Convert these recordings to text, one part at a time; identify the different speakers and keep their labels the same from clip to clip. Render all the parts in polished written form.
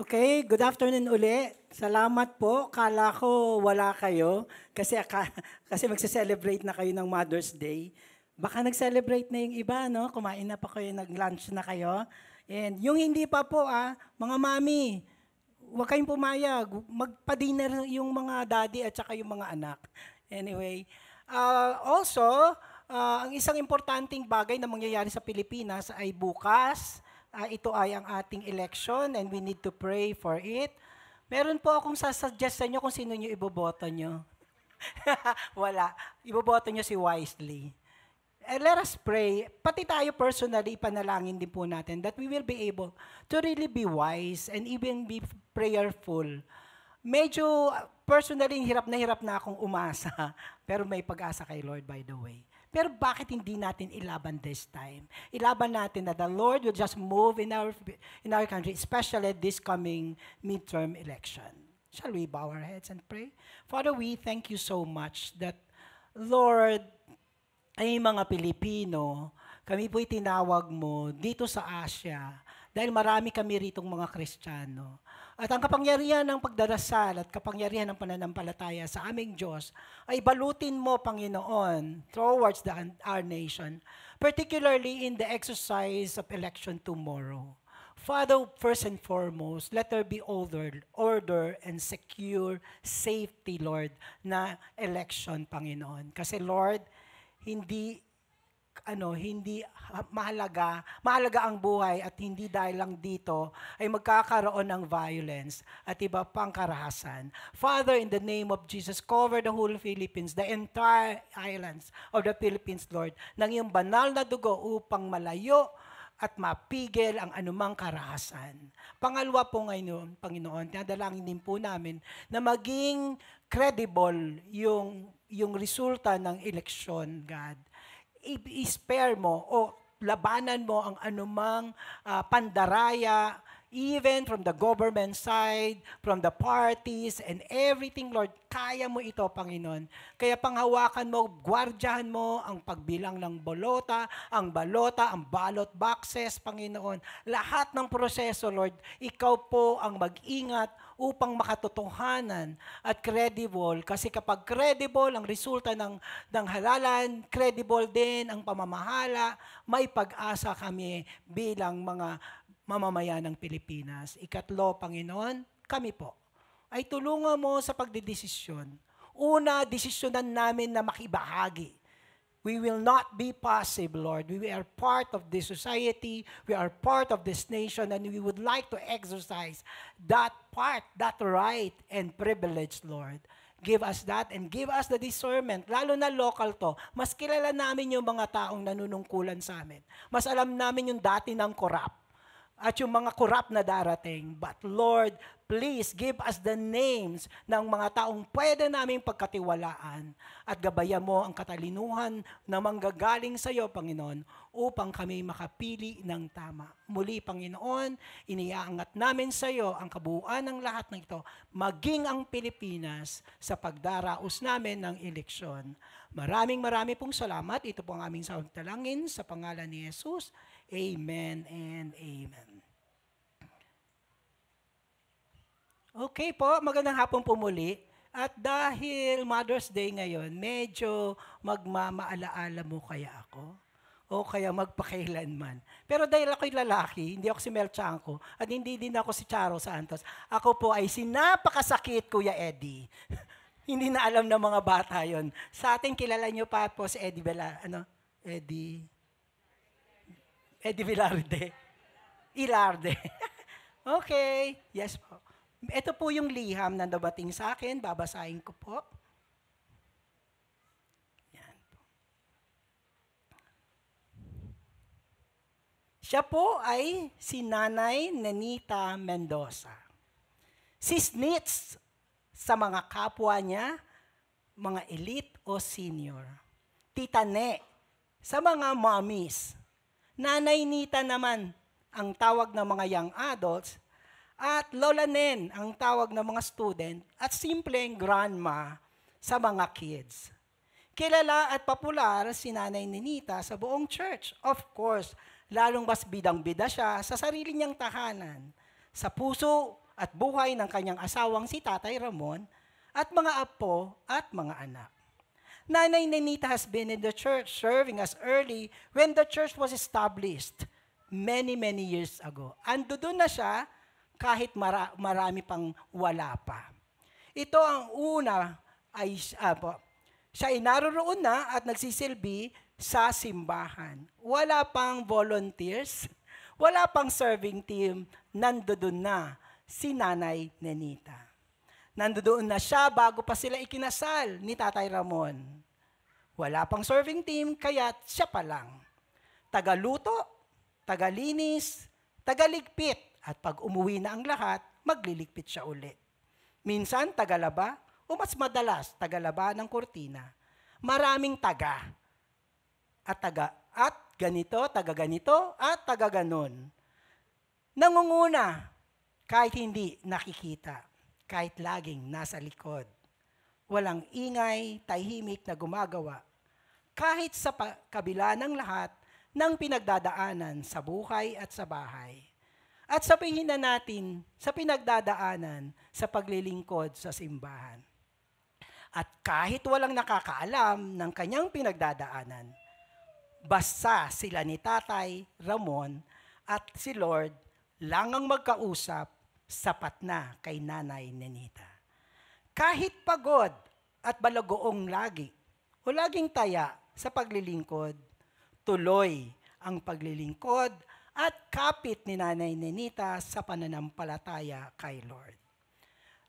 Speaker 1: Okay, good afternoon uli. Salamat po. Kala ko wala kayo kasi kasi magse-celebrate na kayo ng Mother's Day. Baka nag-celebrate na yung iba, no? Kumain na pa kayo, nag-lunch na kayo. And yung hindi pa po, mga mami, huwag kayong pumayag. Magpa-dinner yung mga daddy at saka yung mga anak. Anyway, also, ang isang importanteng bagay na mangyayari sa Pilipinas ay bukas. Ito ay ang ating election and we need to pray for it. Meron po akong sasuggest sa inyo kung sino nyo iboboto nyo. Wala. Iboboto nyo si Wisely. Let us pray. Pati tayo personally, panalangin din po natin that we will be able to really be wise and even be prayerful. Medyo personally, hirap na akong umasa. Pero may pag-asa kay Lord, by the way. Pero bakit hindi natin ilaban this time? Ilaban natin that the Lord will just move in our country, especially this coming midterm election. Shall we bow our heads and pray? Father, we thank you so much that, Lord, ay mga Pilipino, kami po'y tinawag mo dito sa Asia dahil marami kami ritong mga Kristiyano. At ang kapangyarihan ng pagdarasal at kapangyarihan ng pananampalataya sa aming Diyos ay balutin mo, Panginoon, towards our nation, particularly in the exercise of election tomorrow. Father, first and foremost, let there be order and secure safety, Lord, na election, Panginoon. Kasi, Lord, hindi mahalaga ang buhay at hindi dahil lang dito ay magkakaroon ng violence at iba pang karahasan. Father, in the name of Jesus, cover the whole Philippines, the entire islands of the Philippines, Lord, ng iyong banal na dugo upang malayo at mapigil ang anumang karahasan. Pangalawa po ngayon, Panginoon, tinadalangin din po namin na maging credible yung resulta ng eleksyon, God. I-spare mo o labanan mo ang anumang pandaraya, even from the government side, from the parties, and everything, Lord, kaya mo ito, Panginoon. Kaya panghawakan mo, gwardyahan mo ang pagbilang ng balota, ang ballot boxes, Panginoon. Lahat ng proseso, Lord, ikaw po ang mag-ingat upang makatotohanan at credible. Kasi kapag credible ang resulta ng halalan, credible din ang pamamahala, may pag-asa kami bilang mga mamamayan ng Pilipinas. Ikatlo, Panginoon, kami po ay tulungan mo sa pagdedesisyon. Una, desisyonan namin na makibahagi. We will not be passive, Lord. We are part of this society. We are part of this nation, and we would like to exercise that part, that right and privilege, Lord. Give us that and give us the discernment. Lalo na local to. Mas kilala namin yung mga taong nanunungkulan sa amin. Mas alam namin yung dati ng corrupt at yung mga corrupt na darating. But Lord, please give us the names ng mga taong pwede naming pagkatiwalaan at gabayan mo ang katalinuhan na manggagaling sa iyo, Panginoon, upang kami makapili ng tama. Muli, Panginoon, iniaangat namin sa iyo ang kabuuan ng lahat ng ito, maging ang Pilipinas sa pagdaraos namin ng eleksyon. Maraming pong salamat. Ito po ang aming sauntalangin sa pangalan ni Jesus. Amen and amen. Okay po, magandang hapon po muli. At dahil Mother's Day ngayon, medyo magmamaalaala mo kaya ako? O kaya magpakailanman. Pero dahil ako'y lalaki, hindi ako si Mel Chanco, at hindi din ako si Charo Santos, ako po ay sinapakasakit, Kuya Eddie. Hindi na alam ng mga bata yon. Sa atin, kilala nyo pa po si Eddie Velarde. Ilarde. Okay. Yes po. Ito po yung liham na nabating sa akin. Babasahin ko po. Yan po. Siya po ay si Nanay Nenita Mendoza. Si snitch sa mga kapwa niya, mga elite o senior. Tita Ne sa mga mommies. Nanay Nita naman ang tawag ng mga young adults, at Lola Nen ang tawag ng mga student, at simpleng grandma sa mga kids. Kilala at popular si Nanay Nenita sa buong church. Of course, lalong mas bidang-bida siya sa sarili niyang tahanan. Sa puso at buhay ng kanyang asawang si Tatay Ramon at mga apo at mga anak. Nanay Nenita has been in the church serving as early when the church was established many years ago. Ando doon na siya kahit marami pang wala pa. Ito ang una ay siya ay naroroon na at nagsisilbi sa simbahan. Wala pang volunteers, wala pang serving team, nandoon na si Nanay Nenita. Nandoon na siya bago pa sila ikinasal ni Tatay Ramon. Wala pang serving team, kaya siya pa lang. Tagaluto, tagalinis, tagaligpit, at pag umuwi na ang lahat, magliligpit siya uli. Minsan, tagalaba, o mas madalas, tagalaba ng kurtina. Maraming taga. At ganito, taga ganito, at taga ganon. Nangunguna, kahit hindi nakikita, kahit laging nasa likod. Walang ingay, tahimik na gumagawa. Kahit sa kabila ng lahat ng pinagdadaanan sa buhay at sa bahay. At sabihin na natin sa pinagdadaanan sa paglilingkod sa simbahan. At kahit walang nakakaalam ng kanyang pinagdadaanan, basta sila ni Tatay Ramon at si Lord lang ang magkausap, sapat na kay Nanay Nenita. Kahit pagod at balagoong lagi o laging taya sa paglilingkod, tuloy ang paglilingkod at kapit ni Nanay Nenita sa pananampalataya kay Lord.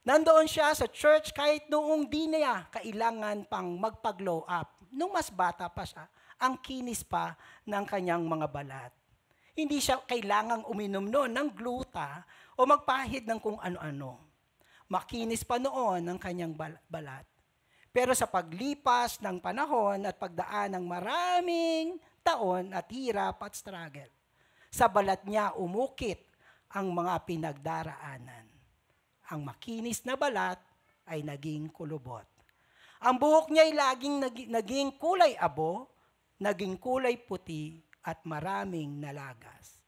Speaker 1: Nandoon siya sa church kahit noong di niya kailangan pang magpag-glow up. Nung mas bata pa siya, ang kinis pa ng kanyang mga balat. Hindi siya kailangang uminom noon ng gluta o magpahid ng kung ano-ano. Makinis pa noon ang kanyang balat. Pero sa paglipas ng panahon at pagdaan ng maraming taon at hirap at struggle, sa balat niya umukit ang mga pinagdaraanan. Ang makinis na balat ay naging kulubot. Ang buhok niya ay laging naging kulay abo, naging kulay puti at maraming nalagas.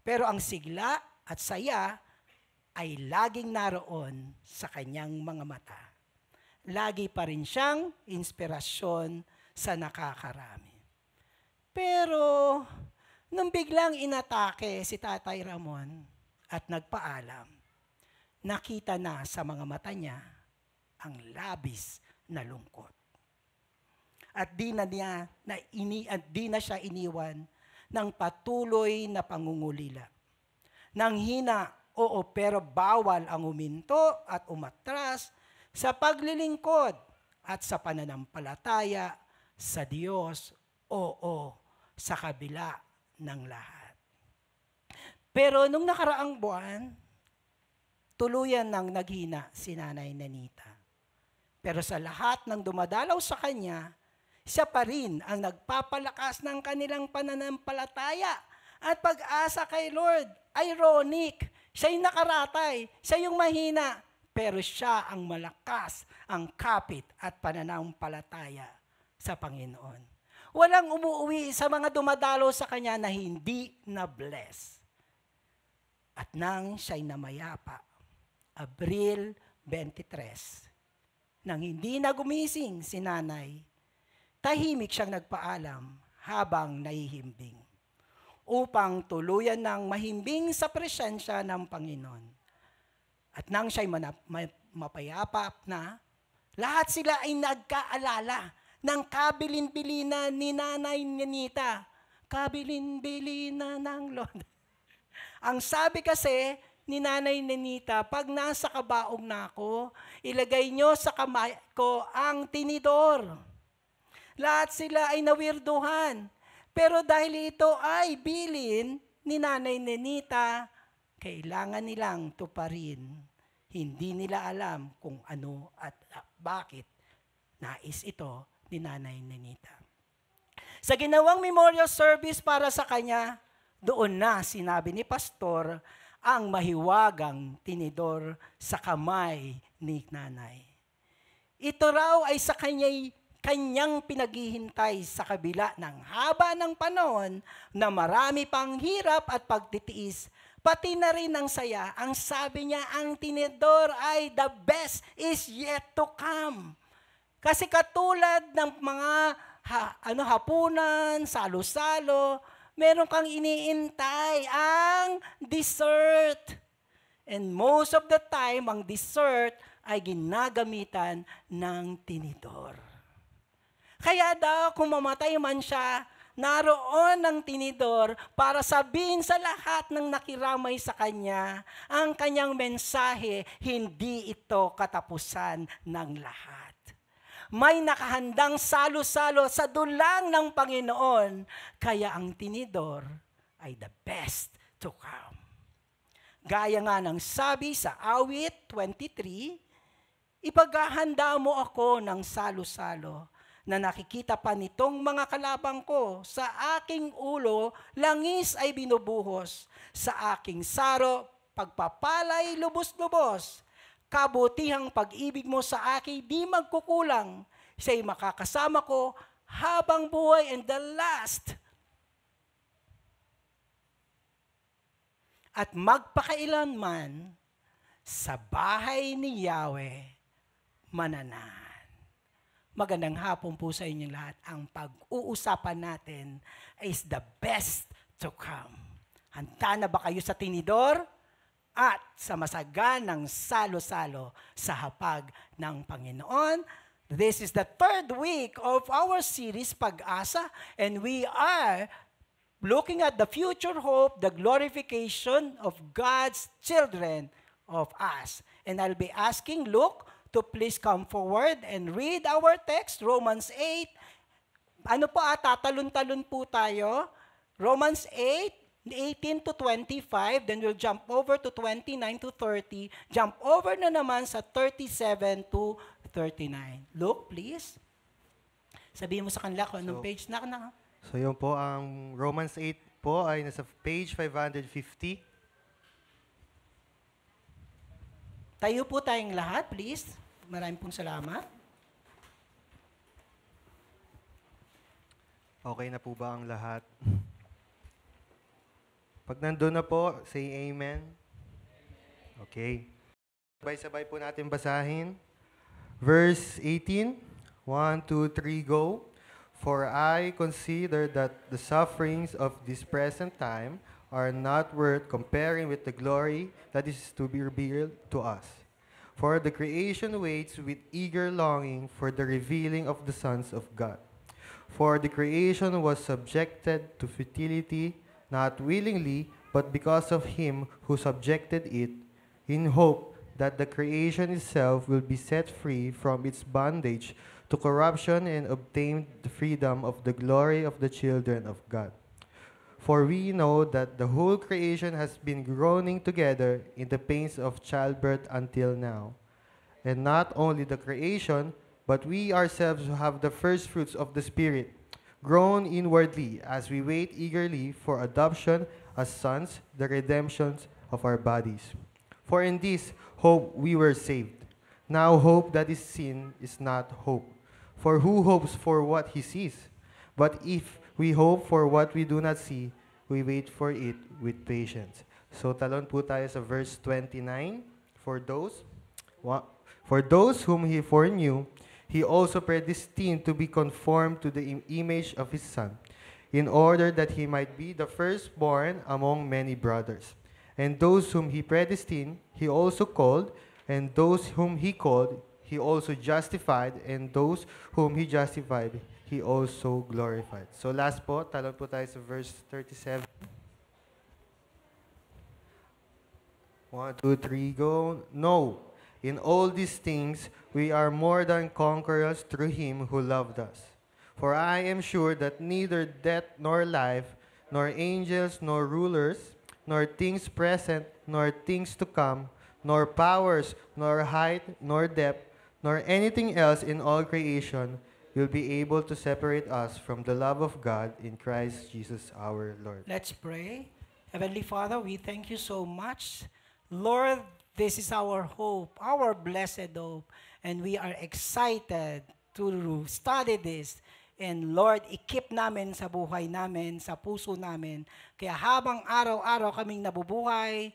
Speaker 1: Pero ang sigla at saya ay laging naroon sa kanyang mga mata. Lagi pa rin siyang inspirasyon sa nakakarami. Pero nung biglang inatake si Tatay Ramon at nagpaalam, nakita na sa mga mata niya ang labis na lungkot. At di na siya iniwan ng patuloy na pangungulila. Nang hina, oo, pero bawal ang huminto at umatras sa paglilingkod at sa pananampalataya sa Diyos, oo, sa kabila ng lahat. Pero nung nakaraang buwan, tuluyan nang naghina si Nanay Nenita. Pero sa lahat ng dumadalaw sa kanya, siya pa rin ang nagpapalakas ng kanilang pananampalataya at pag-asa kay Lord. Ironic, siya yung nakaratay, siya yung mahina, pero siya ang malakas, ang kapit at pananampalataya sa Panginoon. Walang umuwi sa mga dumadalo sa kanya na hindi na-bless. At nang siya'y namayapa, Abril 23, nang hindi na gumising si nanay, tahimik siyang nagpaalam habang nahihimbing upang tuluyan ng mahimbing sa presensya ng Panginoon. At nang siya'y mapayapa na, lahat sila ay nagkaalala ng kabilin-bilinan ni Nanay Nenita. Kabilin-bilinan ng Lord. Ang sabi kasi ni Nanay Nenita, pag nasa kabaong na ako, ilagay nyo sa kamay ko ang tinidor. Lahat sila ay nawirduhan. Pero dahil ito ay bilin ni Nanay Nenita, kailangan nilang tuparin. Hindi nila alam kung ano at bakit nais ito ni Nanay Nenita. Sa ginawang memorial service para sa kanya, doon na sinabi ni Pastor ang mahiwagang tinidor sa kamay ni Nanay. Ito raw ay sa kanyang pinaghihintay sa kabila ng haba ng panahon na marami pang hirap at pagtitiis pati na rin ang saya. Ang sabi niya, ang tinidor ay the best is yet to come. Kasi katulad ng mga hapunan, salo-salo, meron kang iniintay ang dessert. And most of the time, ang dessert ay ginagamitan ng tinidor. Kaya daw, kung mamatay man siya, naroon ang tinidor para sabihin sa lahat ng nakiramay sa kanya, ang kanyang mensahe, hindi ito katapusan ng lahat. May nakahandang salo-salo sa dulang ng Panginoon, kaya ang tinidor ay the best to come. Gaya nga ng sabi sa awit 23, ipaghahanda mo ako ng salo-salo na nakikita pa nitong mga kalabang ko. Sa aking ulo, langis ay binubuhos. Sa aking saro, pagpapalay lubos-lubos. Kabutihang pag-ibig mo sa akin di magkukulang. Siya'y makakasama ko habang buhay and the last. At magpakailanman sa bahay ni Yahweh mananan. Magandang hapon po sa inyo lahat. Ang pag-uusapan natin is the best to come. Handa na ba kayo sa tinidor? At sa masaganang salo-salo sa hapag ng Panginoon. This is the third week of our series, Pag-asa, and we are looking at the future hope, the glorification of God's children of us. And I'll be asking Luke to please come forward and read our text, Romans 8. Tatalon-talon po tayo. Romans 8, 18 to 25, then we'll jump over to 29 to 30, jump over na naman sa 37 to 39. Look, please. Sabihin mo sa kanila kung anong page na.
Speaker 2: So yun po, ang Romans 8 po ay nasa page 550.
Speaker 1: Tayo po tayong lahat, please. Maraming pong salamat.
Speaker 2: Okay na po ba ang lahat? Pag nandun na po, say amen. Okay. Sabay-sabay po natin basahin. Verse 18, 1, 2, 3, go. For I consider that the sufferings of this present time are not worth comparing with the glory that is to be revealed to us. For the creation waits with eager longing for the revealing of the sons of God. For the creation was subjected to futility, not willingly, but because of him who subjected it, in hope that the creation itself will be set free from its bondage to corruption and obtain the freedom of the glory of the children of God. For we know that the whole creation has been groaning together in the pains of childbirth until now. And not only the creation, but we ourselves who have the first fruits of the Spirit, groan inwardly as we wait eagerly for adoption as sons, the redemption of our bodies. For in this hope we were saved. Now hope that is seen is not hope. For who hopes for what he sees? But if we hope for what we do not see, we wait for it with patience. So talon po tayo sa verse 29. For those whom he foreknew, he also predestined to be conformed to the image of his Son, in order that he might be the firstborn among many brothers. And those whom he predestined, he also called, and those whom he called, he also justified, and those whom he justified, he also glorified. So last po, talon po tayo sa verse 37. 1, 2, 3, go. No. In all these things, we are more than conquerors through him who loved us. For I am sure that neither death nor life, nor angels nor rulers, nor things present, nor things to come, nor powers, nor height, nor depth, nor anything else in all creation will be able to separate us from the love of God in Christ Jesus our Lord.
Speaker 1: Let's pray. Heavenly Father, we thank you so much. Lord, this is our hope, our blessed hope, and we are excited to study this And Lord, i-keep namin sa buhay namin, sa puso namin. Kaya habang araw-araw kaming nabubuhay,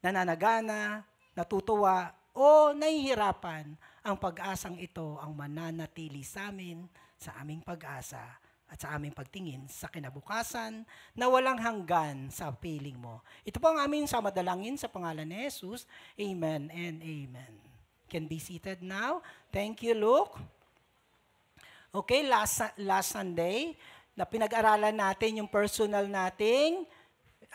Speaker 1: nananagana, natutuwa, o nahihirapan, ang pag-asang ito ang mananatili sa amin, sa aming pag-asa, at sa aming pagtingin sa kinabukasan na walang hanggan sa piling mo. Ito po ang aming samadalangin sa pangalan ni Jesus. Amen and amen. Can be seated now. Thank you, Luke. Okay, last Sunday, na pinag-aralan natin yung personal nating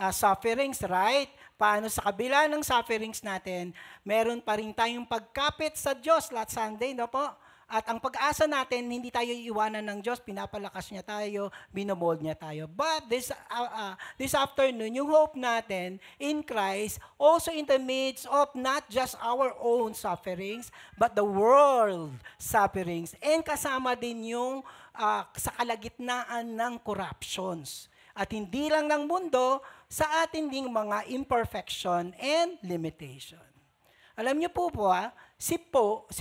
Speaker 1: sufferings, right? Paano sa kabila ng sufferings natin, meron pa rin tayong pagkapit sa Diyos last Sunday, no po? At ang pag-asa natin, hindi tayo iiwanan ng Diyos, pinapalakas niya tayo, binomold niya tayo. But this afternoon, yung hope natin in Christ, also in the midst of not just our own sufferings, but the world sufferings. And kasama din yung sa kalagitnaan ng corruptions. At hindi lang ng mundo, sa atin ding mga imperfection and limitation. Alam niyo po si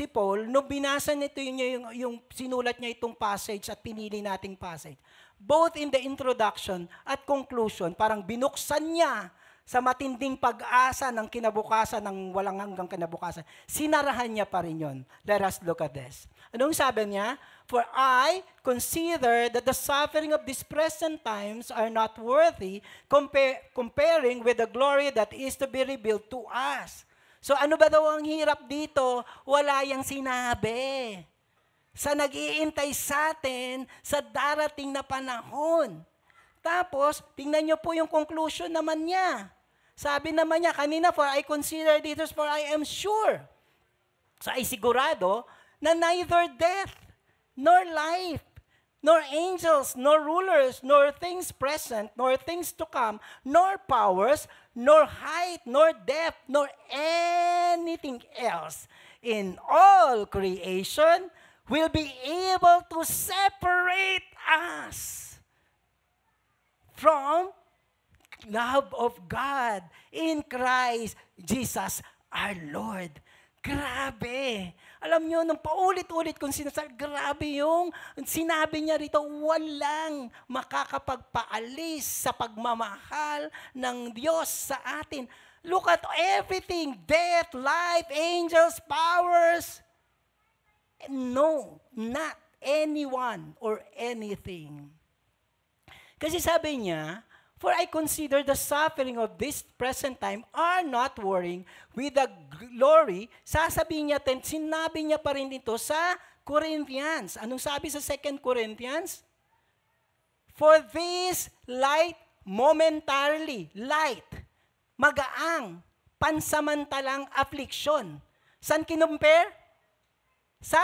Speaker 1: Paul, nung binasa nito yung sinulat niya itong passage at pinili nating passage, both in the introduction at conclusion, parang binuksan niya sa matinding pag-asa ng kinabukasan, ng walang hanggang kinabukasan. Sinarahan niya pa rin yun. Let us look at this. Anong sabi niya? For I consider that the suffering of these present times are not worthy comparing with the glory that is to be revealed to us. So ano ba daw ang hirap dito? Wala yang sinabi. Sa nag-iintay sa atin sa darating na panahon. Tapos, tingnan niyo po yung conclusion naman niya. Sabi naman niya kanina, for I consider this, for I am sure. So ay sigurado na neither death, nor life, nor angels, nor rulers, nor things present, nor things to come, nor powers, nor height, nor depth, nor anything else in all creation will be able to separate us from love of God in Christ Jesus our Lord. Grabe. Alam nyo, nung paulit-ulit kung sinasabi, grabe yung sinabi niya rito, walang makakapagpaalis sa pagmamahal ng Diyos sa atin. Look at everything, death, life, angels, powers. No, not anyone or anything. Kasi sabi niya, for I consider the suffering of this present time are not worrying with the glory. Sasabihin niya, sinabi niya pa rin dito sa Corinthians. Anong sabi sa 2 Corinthians? For this light, momentarily, light, magaang, pansamantalang affliction. Saan kinumpare? Sa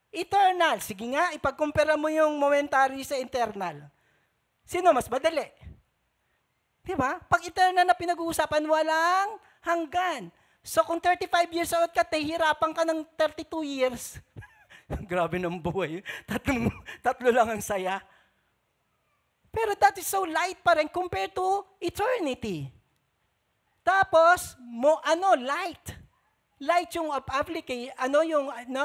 Speaker 1: eternal. Sige nga, ipag-compare mo yung momentary sa eternal. Sino mas madali? Diba? Pag eternal na pinag-uusapan, walang hanggan. So kung 35 years old ka, hirapan ka ng 32 years. Grabe ng buhay. Tatlo lang ang saya. Pero that is so light pa rin compared to eternity. Tapos, light. Light yung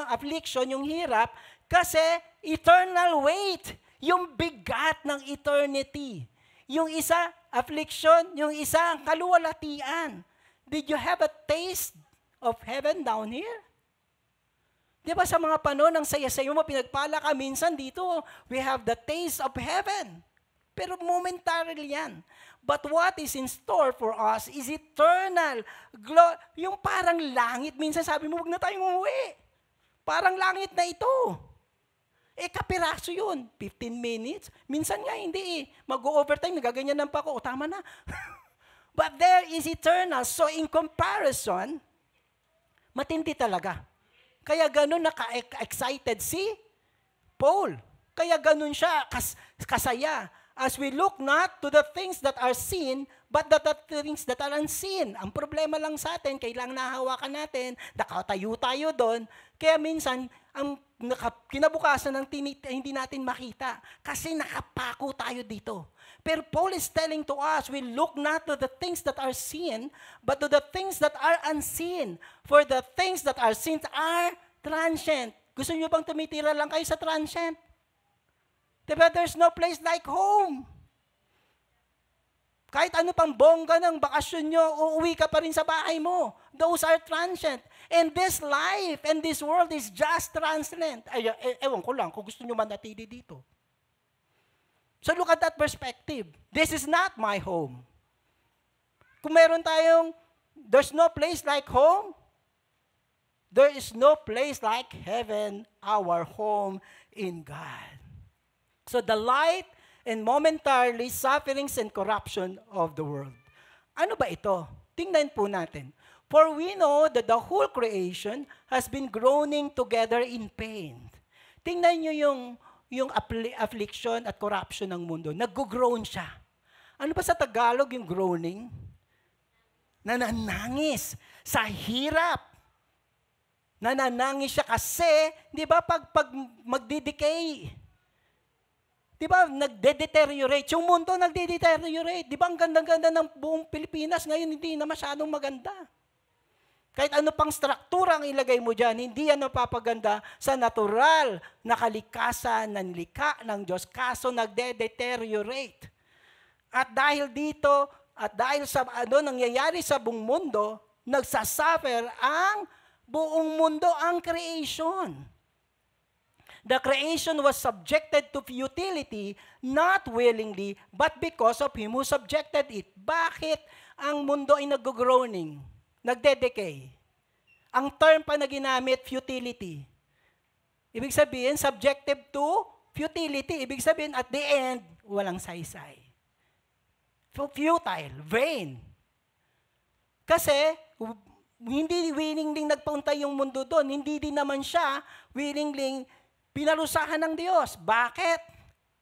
Speaker 1: affliction, yung hirap, kasi eternal weight, yung bigat ng eternity. Yung isa, affliction, yung isa, kaluwalhatian. Did you have a taste of heaven down here? Di ba sa mga panahon ng saya-sayo mo, pinagpala ka, minsan dito, we have the taste of heaven. Pero momentarily yan. But what is in store for us is eternal. Yung parang langit, minsan sabi mo, huwag na tayong umuwi. Parang langit na ito. Kapiraso yun. 15 minutes. Minsan nga hindi Mag-overtime, nagaganyan pa ako. Tama na. But there is eternal. So in comparison, matindi talaga. Kaya ganun naka-excited si Paul. Kaya ganun siya kasaya. As we look not to the things that are seen, but the things that are unseen. Ang problema lang sa atin, kailangan nahawakan natin, nakatayo tayo doon. Kaya minsan, ang kinabukasan ng hindi natin makita. Kasi nakapako tayo dito. Pero Paul is telling to us, we look not to the things that are seen, but to the things that are unseen. For the things that are seen are transient. Gusto niyo bang tumitira lang kayo sa transient? Diba? There's no place like home. Kahit ano pang bongga ng bakasyon nyo, uuwi ka pa rin sa bahay mo. Those are transient. And this life and this world is just transient. Ewan ko lang kung gusto nyo manatili dito. So look at that perspective. This is not my home. Kung meron tayong, there's no place like home, there is no place like heaven, our home in God. So the light and momentarily sufferings and corruption of the world. Ano ba ito? Tingnan po natin. For we know that the whole creation has been groaning together in pain. Tingnan nyo yung affliction at corruption ng mundo. Nag-groan siya. Ano ba sa Tagalog yung groaning? Nananangis sa hirap. Nananangis siya kasi, di ba, pag magdi-decay, di ba, nagde-deteriorate. Yung mundo nagde-deteriorate. Di ba, ang ganda-ganda ng buong Pilipinas ngayon, hindi na masyadong maganda. Kahit ano pang struktura ang ilagay mo dyan, hindi yan napapaganda sa natural na kalikasan ng likha ng Diyos. Kaso nagde-deteriorate. At dahil dito, at dahil sa nangyayari sa buong mundo, nagsasuffer ang buong mundo, ang creation. The creation was subjected to futility, not willingly, but because of Him who subjected it. Bakit ang mundo ay nag-groaning, nagde-decay? Ang term pa na ginamit, futility. Ibig sabihin, subjective to futility. Ibig sabihin, at the end, walang saysay. Futile, vain. Kasi, hindi willingly nagpunta yung mundo doon. Hindi din naman siya willingly pinarusahan ng Diyos. Bakit?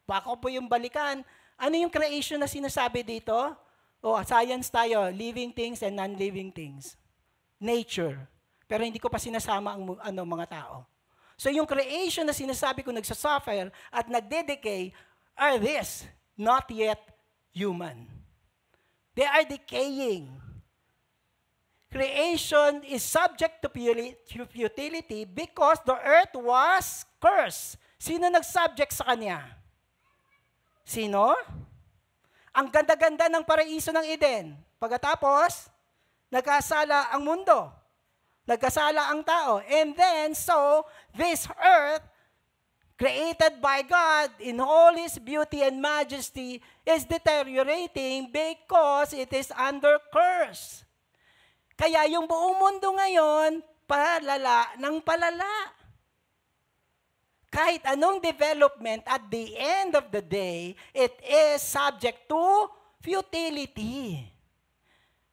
Speaker 1: Baka po yung balikan. Ano yung creation na sinasabi dito? Science tayo, living things and non-living things. Nature. Pero hindi ko pa sinasama ang mga tao. So yung creation na sinasabi ko nagsasuffer at nagde-decay are this, not yet human. They are decaying. Creation is subject to futility because the earth was cursed. Sino nag-subject sa kanya? Sino? Ang ganda-ganda ng paraiso ng Eden. Pagkatapos, nagkasala ang mundo. Nagkasala ang tao. And then, so, this earth, created by God in all His beauty and majesty, is deteriorating because it is under curse. Kaya yung buong mundo ngayon, palala ng palala. Kahit anong development, at the end of the day, it is subject to futility.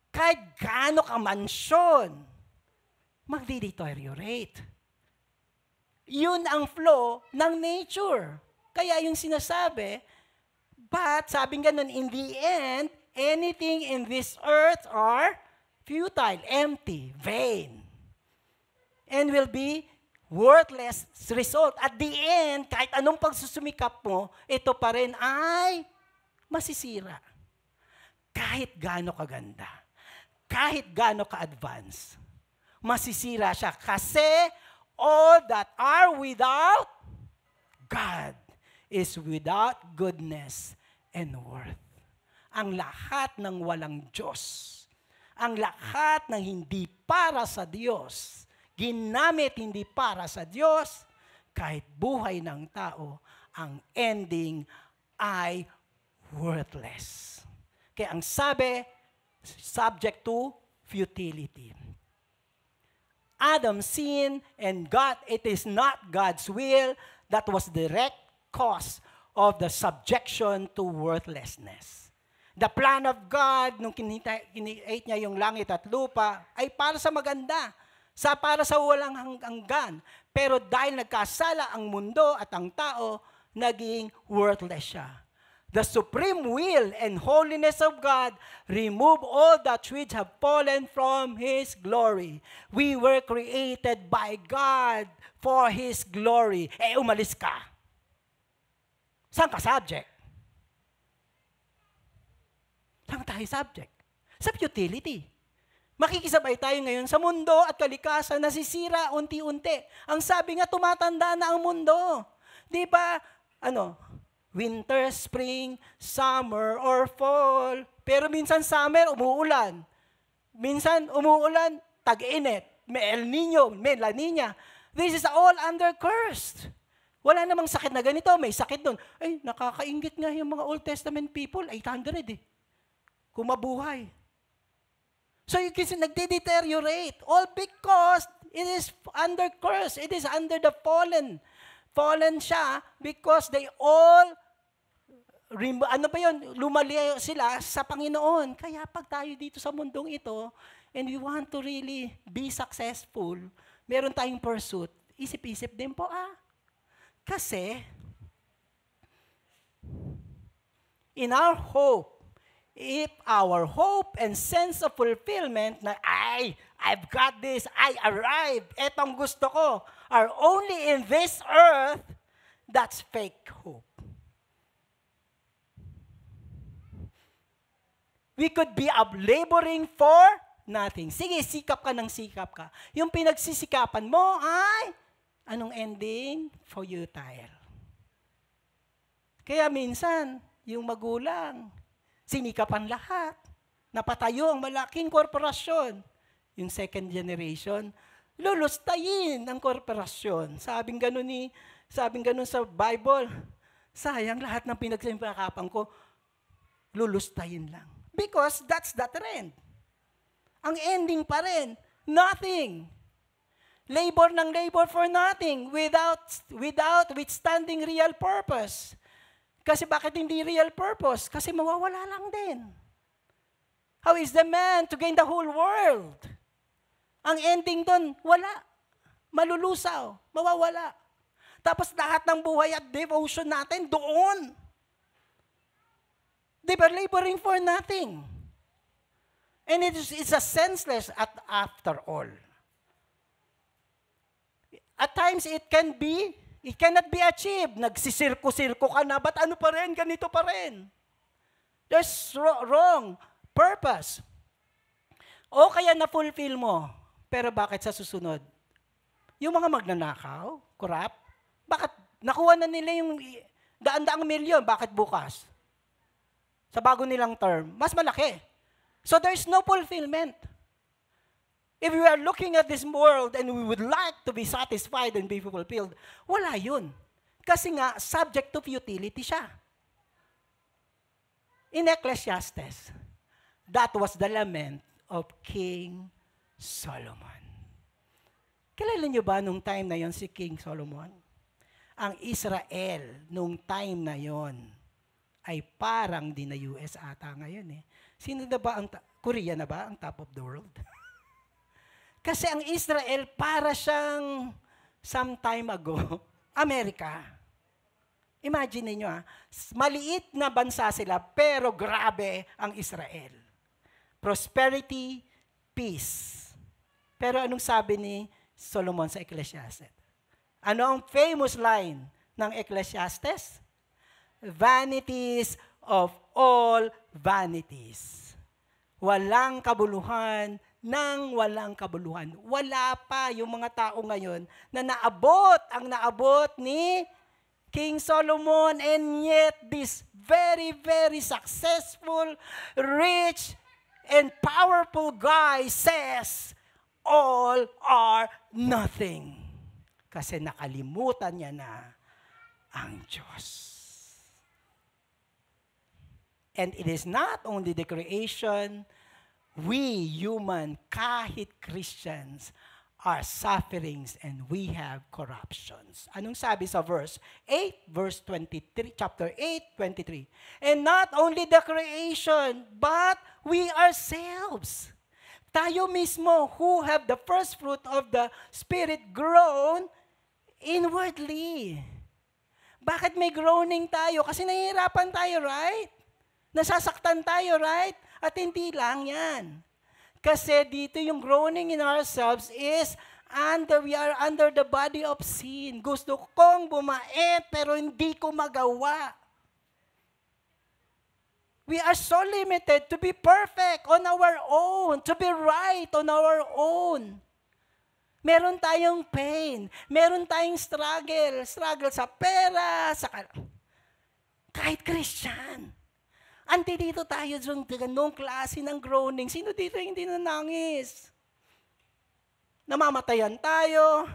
Speaker 1: Kahit gaano ka mansyon, magdi-deteriorate. Yun ang flow ng nature. Kaya yung sinasabi, but sabi nga nun, in the end, anything in this earth are futile, empty, vain, and will be worthless result. At the end, kahit anong pagsusumikap mo, ito pa rin ay masisira. Kahit gaano kaganda, kahit gaano ka-advance, masisira siya. Kasi all that are without God is without goodness and worth. Ang lahat ng walang Diyos, ang lahat ng hindi para sa Diyos, ginamit hindi para sa Diyos, kahit buhay ng tao, ang ending ay worthless. Kaya ang sabi, subject to futility. Adam sinned and it is not God's will. That was direct cause of the subjection to worthlessness. The plan of God, nung kiniteate niya yung langit at lupa, ay para sa maganda, para sa walang hanggan. Pero dahil nagkasala ang mundo at ang tao, naging worthless siya. The supreme will and holiness of God remove all that which have fallen from His glory. We were created by God for His glory. Umalis ka. Saan ka subject? Saan tayo subject? Sa futility. Makikisabay tayo ngayon sa mundo at kalikasan nasisira unti-unti. Ang sabi nga, tumatanda na ang mundo. Di ba, Winter, spring, summer, or fall. Pero minsan summer, umuulan. Minsan umuulan, tag-init. May El Nino, may La Nina. This is all under cursed. Wala namang sakit na ganito, may sakit doon. Ay, nakakaingit nga yung mga Old Testament people, 800 eh. Kumabuhay. So you can see, nagde-deteriorate. All because it is under curse. It is under the fallen. Fallen siya because they all, lumalayo sila sa Panginoon. Kaya pag tayo dito sa mundong ito, and we want to really be successful, meron tayong pursuit, isip-isip din po Kasi, in our hope, if our hope and sense of fulfillment na, I've got this, I arrived, etong gusto ko, are only in this earth, that's fake hope. We could be laboring for nothing. Sige, sikap ka ng sikap ka. Yung pinagsisikapan mo ay, anong ending? Futile. Kaya minsan, yung magulang, sinikapan lahat. Napatayo ang malaking korporasyon. Yung second generation, lulustayin ang korporasyon. Sabing ganun sa Bible, sayang lahat ng pinagsikapan ko, lulustayin lang. Because that's the trend. Ang ending pa rin, nothing. Labor ng labor for nothing without withstanding real purpose. Kasi bakit hindi real purpose? Kasi mawawala lang din. How is the man to gain the whole world? Ang ending doon, wala. Malulusaw, mawawala. Tapos lahat ng buhay at devotion natin doon. They were laboring for nothing. And it's a senseless after all. At times it cannot be achieved. Nagsisirko-sirko ka na, but ano pa rin, ganito pa rin. There's wrong purpose. O kaya na-fulfill mo, pero bakit sa susunod? Yung mga magnanakaw, corrupt, bakit nakuha na nila yung daan-daang milyon, bakit bukas? Sa bago nilang term, mas malaki. So there's no fulfillment. If we are looking at this world and we would like to be satisfied and be fulfilled, wala yun. Kasi nga, subject to futility siya. In Ecclesiastes, that was the lament of King Solomon. Kilala niyo ba nung time na yon si King Solomon? Ang Israel nung time na yon ay parang di na US ata ngayon eh. Sino na ba Korea na ba ang top of the world? Kasi ang Israel para siyang some time ago, Amerika. Imagine niyo maliit na bansa sila pero grabe ang Israel. Prosperity, peace. Pero anong sabi ni Solomon sa Ecclesiastes? Ano ang famous line ng Ecclesiastes? Vanities of all vanities. Walang kabuluhan ng walang kabuluhan. Wala pa yung mga tao ngayon na naabot ni King Solomon, and yet this very, very successful, rich, and powerful guy says, all are nothing. Kasi nakalimutan niya na ang Diyos. And it is not only the creation, we human, kahit Christians, are sufferings and we have corruptions. Anong sabi sa verse 8, verse 23, chapter 8, 23? And not only the creation, but we ourselves. Tayo mismo who have the first fruit of the Spirit grown inwardly. Bakit may groaning tayo? Kasi nahihirapan tayo, right? Nasasaktan tayo, right? At hindi lang yan. Kasi dito yung groaning in ourselves is we are under the body of sin. Gusto kong bumait pero hindi ko magawa. We are so limited to be perfect on our own, to be right on our own. Meron tayong pain, meron tayong struggle sa pera, Kahit Christian. Ante dito tayo sa ganong klase ng groaning. Sino dito hindi nanangis? Namamatayan tayo,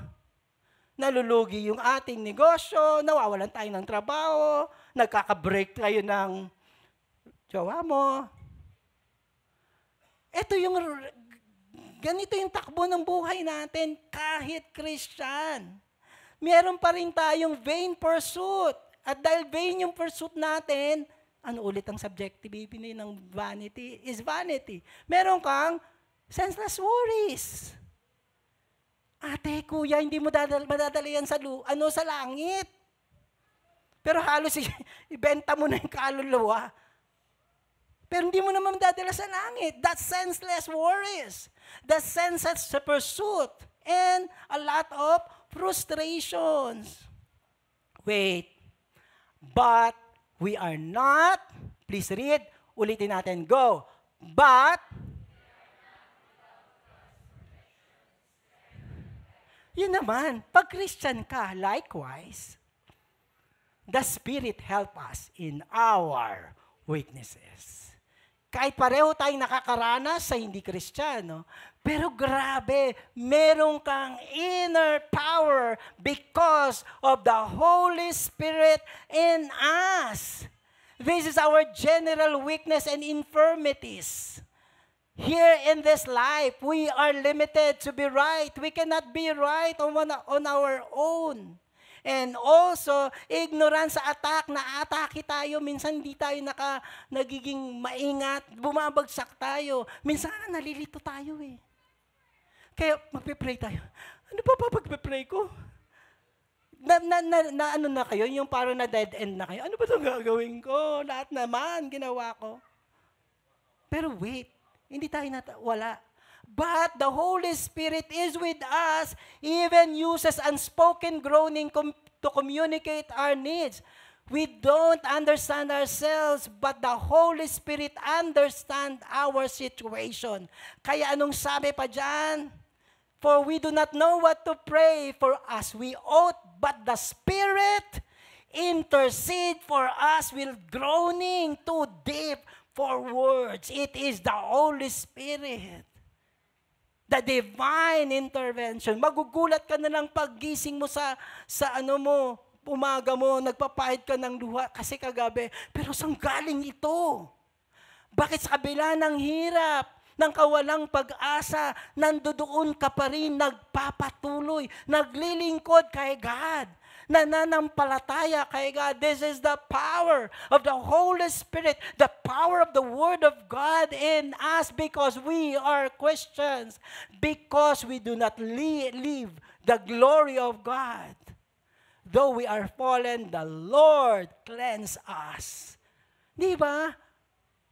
Speaker 1: nalulugi yung ating negosyo, nawawalan tayo ng trabaho, nagkaka-break tayo ng jowa mo. Ganito yung takbo ng buhay natin kahit Christian. Meron pa rin tayong vain pursuit. At dahil vain yung pursuit natin, ano ulit ang subjectivity ng vanity? Is vanity. Meron kang senseless worries. Ate, kuya, hindi mo madadala yan sa langit. Pero halos ibenta mo na yung kaluluwa. Pero hindi mo naman madadala sa langit. That's senseless worries. That's senseless pursuit. And a lot of frustrations. Wait. But we are not, please read, ulitin natin, go. But, yun naman, pag Christian ka, likewise, the Spirit help us in our weaknesses. Kahit pareho tayong nakakaranas sa hindi Kristiyano, pero grabe, meron kang inner power because of the Holy Spirit in us. This is our general weakness and infirmities. Here in this life, we are limited to be right. We cannot be right on our own. And also, ignorance sa attack, na-atake tayo. Minsan hindi tayo nagiging maingat, bumabagsak tayo. Minsan nalilito tayo eh. Kaya magpe-pray tayo. Ano pa pag-pray ko? Ano na kayo? Yung parang na dead end na kayo. Ano ba itong gagawin ko? Lahat naman ginawa ko. Pero wait, hindi tayo wala. But the Holy Spirit is with us, even uses unspoken groaning to communicate our needs. We don't understand ourselves, but the Holy Spirit understands our situation. Kaya anong sabi pa dyan? For we do not know what to pray for as we ought, but the Spirit intercede for us with groaning too deep for words. It is the Holy Spirit. The divine intervention. Magugulat ka na lang paggising mo sa umaga mo, nagpapahid ka ng luha kasi kagabi. Pero saan galing ito? Bakit sa kabila ng hirap, ng kawalang pag-asa, nandoon ka pa rin, nagpapatuloy, naglilingkod kay God, nananampalataya kay God. This is the power of the Holy Spirit, the power of the Word of God in us because we are Christians, because we do not live the glory of God. Though we are fallen, the Lord cleanse us. Di ba?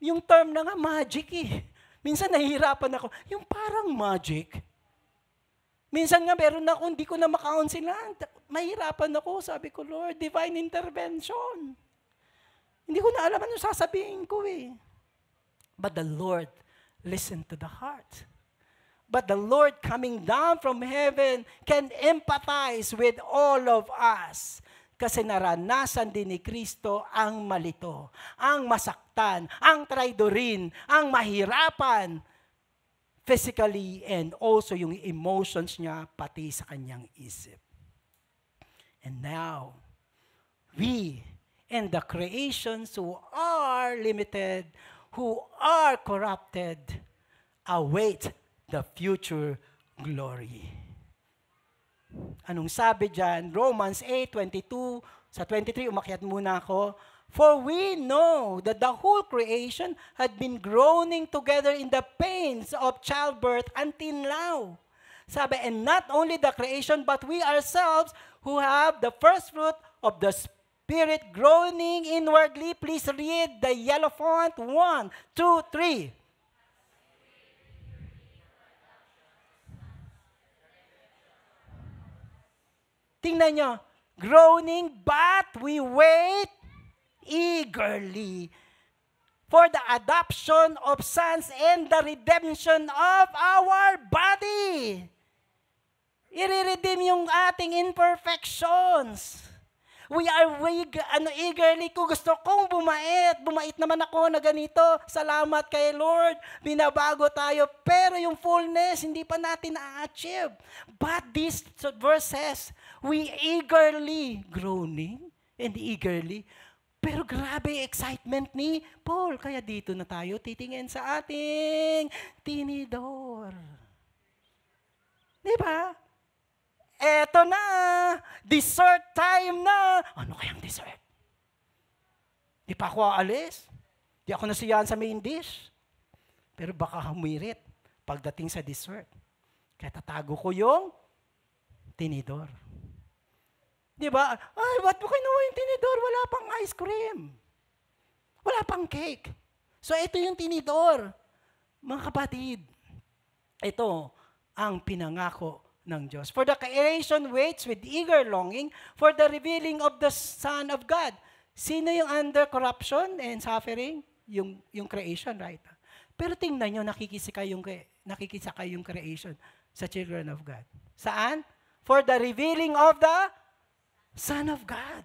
Speaker 1: Yung term na nga, magic eh. Minsan nahihirapan ako, yung parang magic. Minsan nga meron ako, hindi ko na makaon sila. Mahirapan ako, sabi ko, Lord, divine intervention. Hindi ko na alam ano sasabihin ko eh. But the Lord listened to the heart. But the Lord coming down from heaven can empathize with all of us. Kasi naranasan din ni Kristo ang malito, ang masaktan, ang traidorin, ang mahirapan, physically and also yung emotions niya pati sa kanyang isip. And now, we and the creations who are limited, who are corrupted, await the future glory. Anong sabi dyan? Romans 8:22, sa 23, umakyat muna ako. For we know that the whole creation had been groaning together in the pains of childbirth until now. Sabi, and not only the creation, but we ourselves who have the first fruit of the Spirit groaning inwardly. Please read the yellow font. 1, 2, 3. Tingnan nyo, groaning, but we wait eagerly for the adoption of sons and the redemption of our body. I-redeem yung ating imperfections. We are eagerly, kung gusto kong bumait naman ako na ganito, salamat kay Lord, binabago tayo, pero yung fullness, hindi pa natin na-achieve. But this verse says, we eagerly, groaning and eagerly, pero grabe excitement ni Paul. Kaya dito na tayo titingin sa ating tinidor. Di ba? Eto na, dessert time na. Ano kayang dessert? Di pa ako aalis. Di ako nasiyahan sa main dish. Pero baka humirit pagdating sa dessert. Kaya tatago ko yung tinidor. Di ba? Ay, ba't mo kinuha yung tinidor? Wala pang ice cream. Wala pang cake. So ito yung tinidor. Mga kapatid, ito ang pinangako ng Diyos. For the creation waits with eager longing for the revealing of the Son of God. Sino yung under corruption and suffering? Yung creation, right? Pero tingnan nyo, nakikisakay yung creation sa children of God. Saan? For the revealing of the Son of God.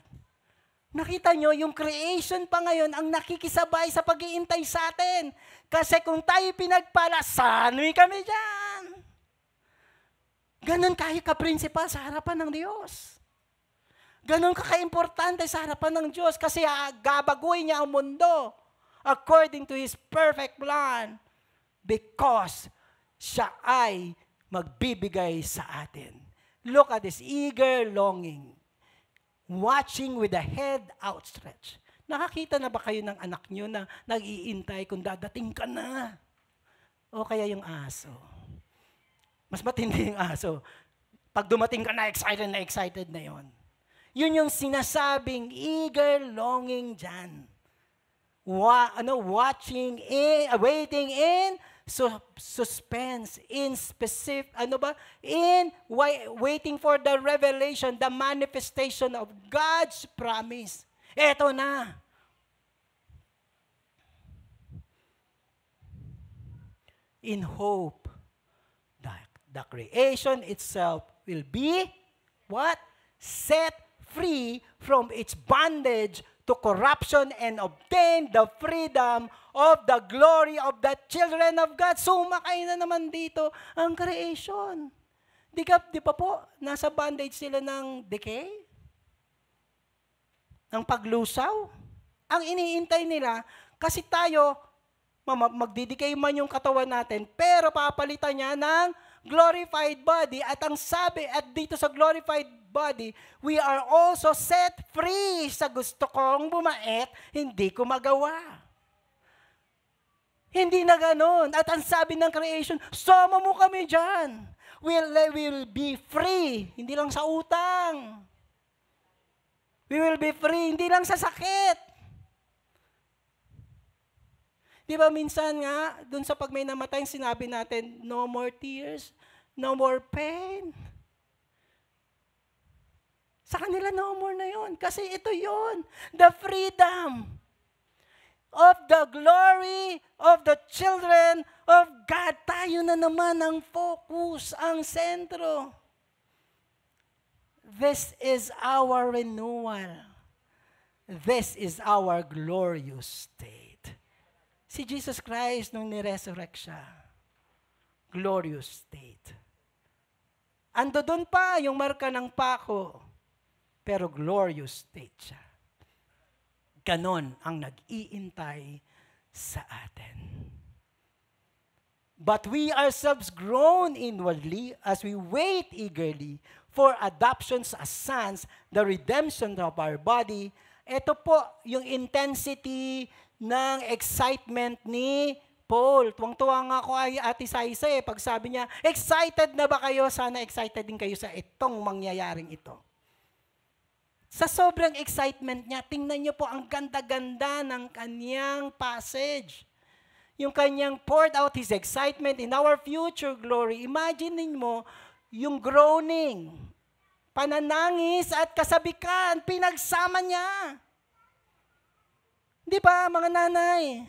Speaker 1: Nakita nyo, yung creation pa ngayon ang nakikisabay sa pag-iintay sa atin. Kasi kung tayo pinagpala, sanoy kami dyan. Ganon kayo ka-principal sa harapan ng Diyos. Ganon ka-importante sa harapan ng Diyos kasi gabaguhin niya ang mundo according to His perfect plan because siya ay magbibigay sa atin. Look at this eager longing, watching with the head outstretched. Nakakita na ba kayo ng anak nyo na nag-iintay kung dadating ka na? O kaya yung aso? Mas matindi yung aso. Pag dumating ka na excited na yon. Yun yung sinasabing eager longing dyan. Watching, waiting in suspense, in specific, waiting for the revelation, the manifestation of God's promise. Eto na. In hope, the creation itself will be what? Set free from its bondage to corruption and obtain the freedom of the glory of the children of God. Sumakay na naman dito ang creation. Di pa po, nasa bondage sila ng decay? Ng paglusaw? Ang iniintay nila, kasi tayo, magdidikay man yung katawan natin, pero papalitan niya ng glorified body. At ang sabi, at dito sa glorified body, we are also set free sa gusto kong bumait, hindi ko magawa. Hindi na ganun. At ang sabi ng creation, sama mo kami dyan. We'll be free. Hindi lang sa utang. We will be free. Hindi lang sa sakit. Di ba minsan nga, dun sa pag may namatay, sinabi natin, no more tears, no more pain. Sa kanila, no more na yun. Kasi ito yun. The freedom of the glory of the children of God. Tayo na naman ang focus, ang sentro. This is our renewal. This is our glorious state. Si Jesus Christ, nung niresurrect siya, glorious state. Ando doon pa yung marka ng pako, pero glorious state siya. Ganon ang nag-iintay sa atin. But we ourselves groan inwardly as we wait eagerly for adoptions as sons, the redemption of our body. Ito po yung intensity ng excitement ni Paul. Tuwang-tuwa nga ako ay Ate Saisa pag sabi niya, excited na ba kayo? Sana excited din kayo sa itong mangyayaring ito. Sa sobrang excitement niya, tingnan niyo po ang ganda-ganda ng kanyang passage. Yung kanyang poured out his excitement in our future glory. Imagine mo yung groaning, pananangis at kasabikan, pinagsama niya. Di ba, mga nanay,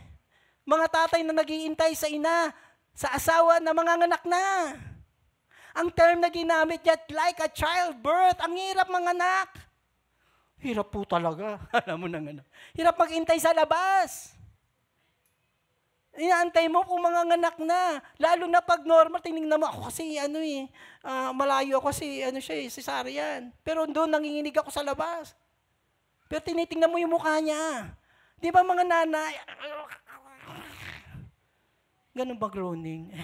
Speaker 1: mga tatay na nag-iintay sa ina, sa asawa na manganganak na. Ang term na ginamit niya, like a childbirth, ang hirap manganak. Hirap po talaga. Alam mo nang ano. Hirap maghintay sa labas. Inaantay mo kung manganganak na. Lalo na pag normal, tinignan mo, ako kasi malayo ako kasi cesarean. Pero doon nanginginig ako sa labas. Pero tinitingnan mo yung mukha niya. Di ba mga nanay? Ganun ba groaning?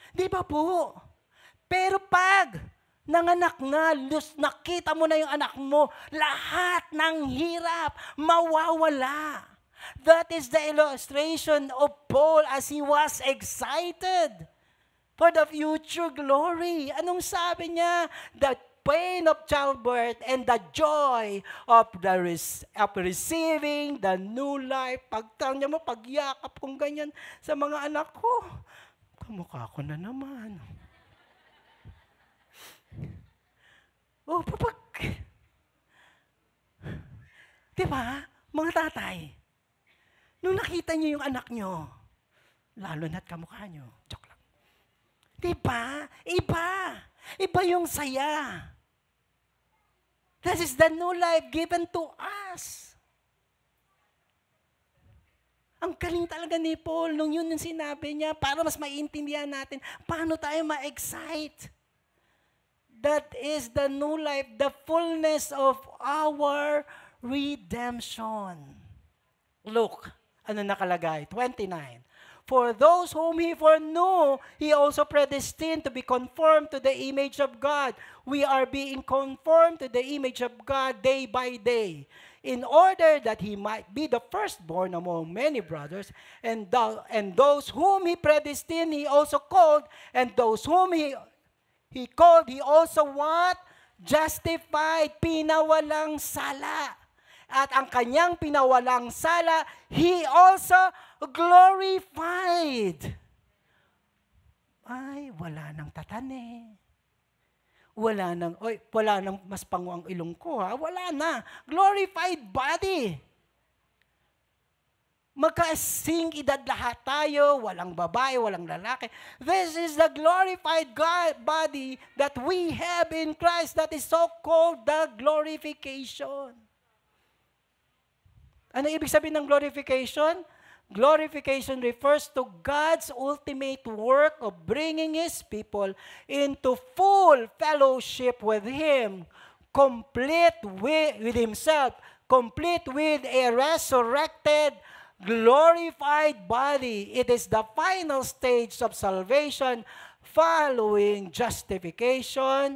Speaker 1: Di ba po? Pero pag nanganak na, nakita mo na yung anak mo, lahat ng hirap mawawala. That is the illustration of Paul as he was excited for the future glory. Anong sabi niya? The pain of childbirth and the joy of receiving the new life. Pagtangnya mo, pagyakap kong ganyan sa mga anak ko, kamukha ko na naman. Oh, diba, mga tatay, nung nakita niyo yung anak niyo, lalo na't kamukha niyo, joke lang. Diba? Iba yung saya. That is the new life given to us. Ang galing talaga ni Paul, nung yun yung sinabi niya, para mas maiintindihan natin, paano tayo ma-excite. That is the new life, the fullness of our redemption. Look, ano nakalagay? 29. For those whom He foreknew, He also predestined to be conformed to the image of God. We are being conformed to the image of God day by day, in order that He might be the firstborn among many brothers. And those whom He predestined, He also called. And those whom He called, He also what? Justified, pinawalang sala. At ang kanyang pinawalang sala, He also glorified. Ay, wala nang tatane. Wala nang mas pango ang ilong ko, ha? Wala na. Glorified body. Magkasing edad lahat tayo, walang babae, walang lalaki. This is the glorified God body that we have in Christ, that is so called the glorification. Ano ibig sabihin ng glorification? Glorification refers to God's ultimate work of bringing His people into full fellowship with Him, complete with Himself, complete with a resurrected, glorified body. It is the final stage of salvation. Following justification,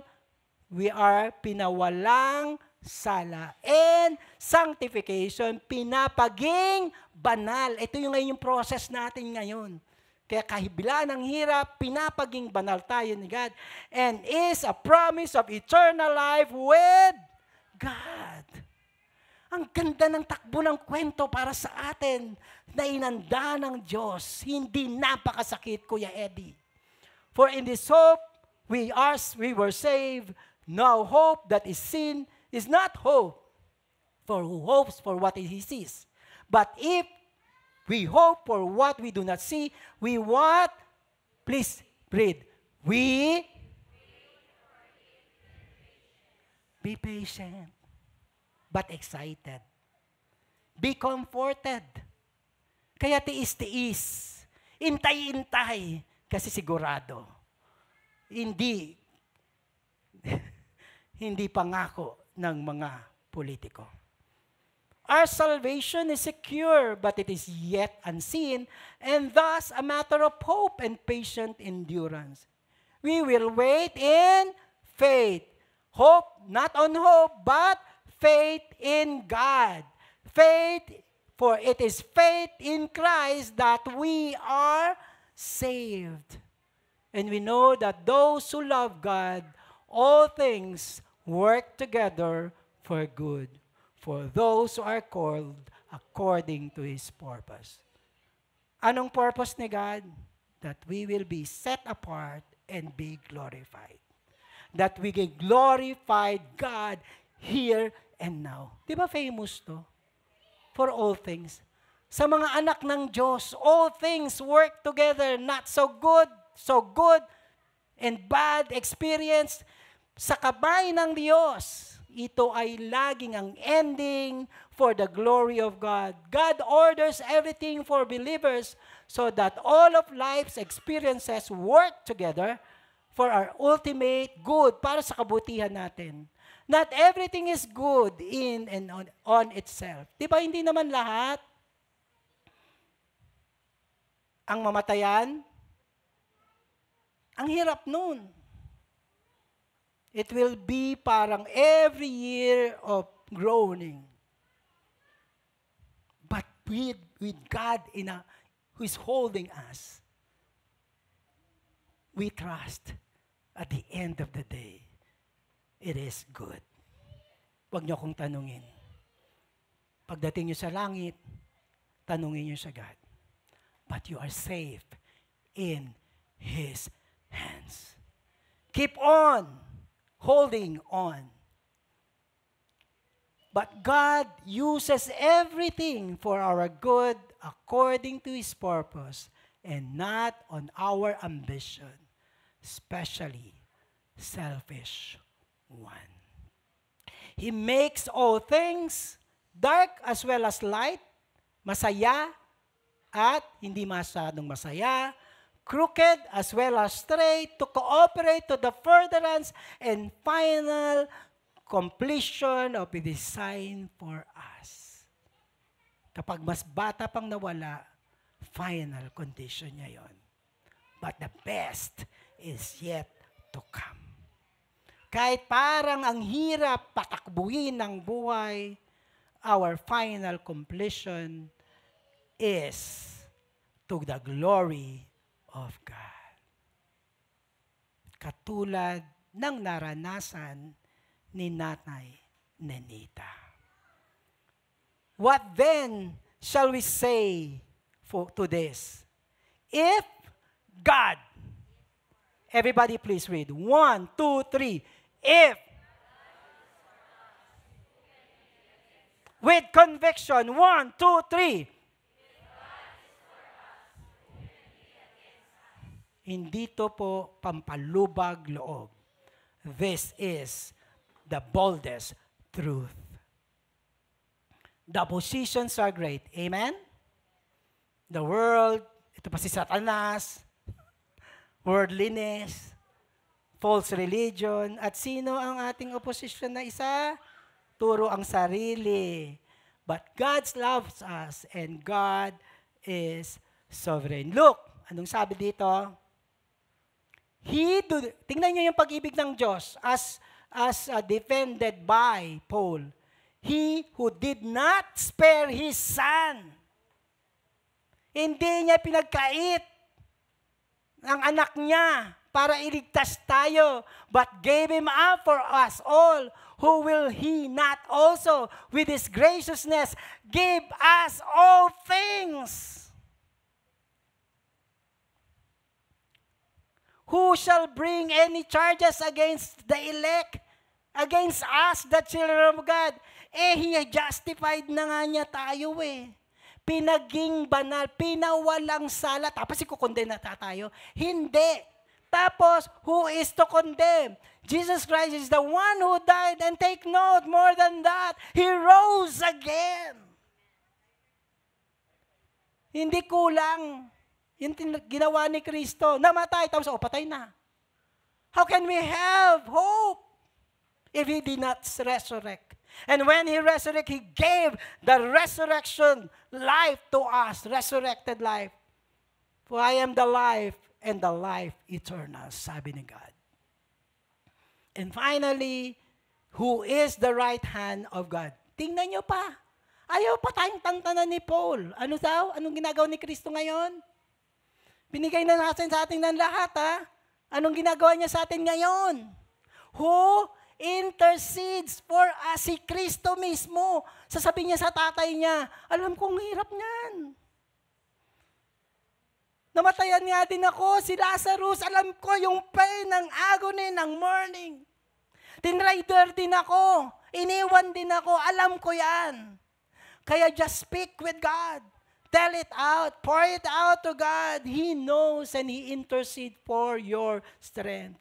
Speaker 1: we are pinawalang sala. And sanctification, pinapaging banal. Ito yung ngayon yung process natin ngayon. Kaya kahibila ng hirap, pinapaging banal tayo ni God. And is a promise of eternal life with God. Ang ganda ng takbo ng kwento para sa atin na inanda ng Diyos. Hindi napakasakit, Kuya Eddie. For in this hope, we were saved. No hope that is seen is not hope. For who hopes for what he sees. But if we hope for what we do not see, we what? Please read. We be patient, but excited. Be comforted. Kaya tiis-tiis. Intay-intay. Kasi sigurado. Hindi pangako ng mga politiko. Our salvation is secure, but it is yet unseen, and thus a matter of hope and patient endurance. We will wait in faith. Hope, not on hope, but faith in God. Faith, for it is faith in Christ that we are saved. And we know that those who love God, all things work together for good, for those who are called according to His purpose. Anong purpose ni God? That we will be set apart and be glorified. That we can glorify God here and now. Di ba famous to? For all things. Sa mga anak ng Diyos, all things work together, not so good, and bad experience sa kabay ng Diyos. ito ay laging ang ending for the glory of God. God orders everything for believers so that all of life's experiences work together for our ultimate good, para sa kabutihan natin. Not everything is good in and on itself. Di ba hindi naman lahat ang mamatayan? Ang hirap nun. It will be parang every year of groaning. But with God who is holding us, we trust at the end of the day, it is good. Huwag niyo akong tanungin. Pagdating niyo sa langit, tanungin niyo sa God. But you are safe in His hands. Keep on holding on. But God uses everything for our good according to His purpose and not on our ambition, especially selfish one. He makes all things, dark as well as light, masaya at hindi masyadong masaya, crooked as well as straight, to cooperate to the furtherance and final completion of the design for us. Kapag mas bata pang nawala, final condition niya yon. But the best is yet to come. Kahit parang ang hirap patakbuhin ng buhay, our final completion is to the glory of God. Katulad ng naranasan ni Nanay Nenita. What then shall we say to this? If God, everybody please read. 1, 2, 3. If, with conviction, 1, 2, 3. Hindi to po pampalubag loob. This is the boldest truth. The positions are great. Amen? The world, ito pa si Satanas, worldliness, false religion, at sino ang ating opposition na isa? Turo ang sarili. But God loves us and God is sovereign. Look, anong sabi dito? Tingnan niyo yung pag-ibig ng Diyos as defended by Paul. He who did not spare His Son. Hindi niya pinagkait ang anak niya para iligtas tayo, but gave Him up for us all. Who will He not also, with His graciousness, give us all things? Who shall bring any charges against the elect? Against us, the children of God? He justified na nga niya tayo eh. Pinaging banal, pinawalang sala, tapos ikukondena tayo. Hindi. Tapos, who is to condemn? Jesus Christ is the one who died, and take note, more than that, He rose again. Hindi kulang. Yung ginawa ni Kristo, namatay, tapos patay na. How can we have hope if He did not resurrect? And when He resurrected, He gave the resurrection life to us, resurrected life. For I am the life and the life eternal, sabi ni God. And finally, who is the right hand of God? Tingnan nyo pa. Ayaw pa tayong tantanan ni Paul. Ano daw? Anong ginagawa ni Kristo ngayon? Binigay na natin sa atin ng lahat, ha? Anong ginagawa niya sa atin ngayon? Who intercedes for us? Si Kristo mismo. Sasabihin niya sa tatay niya, alam kong hirap niyan. Namatayan nga din ako, si Lazarus, alam ko yung pain ng agony ng morning. Tinrider din ako, iniwan din ako, alam ko yan. Kaya just speak with God. Tell it out. Pour it out to God. He knows and He intercedes for your strength.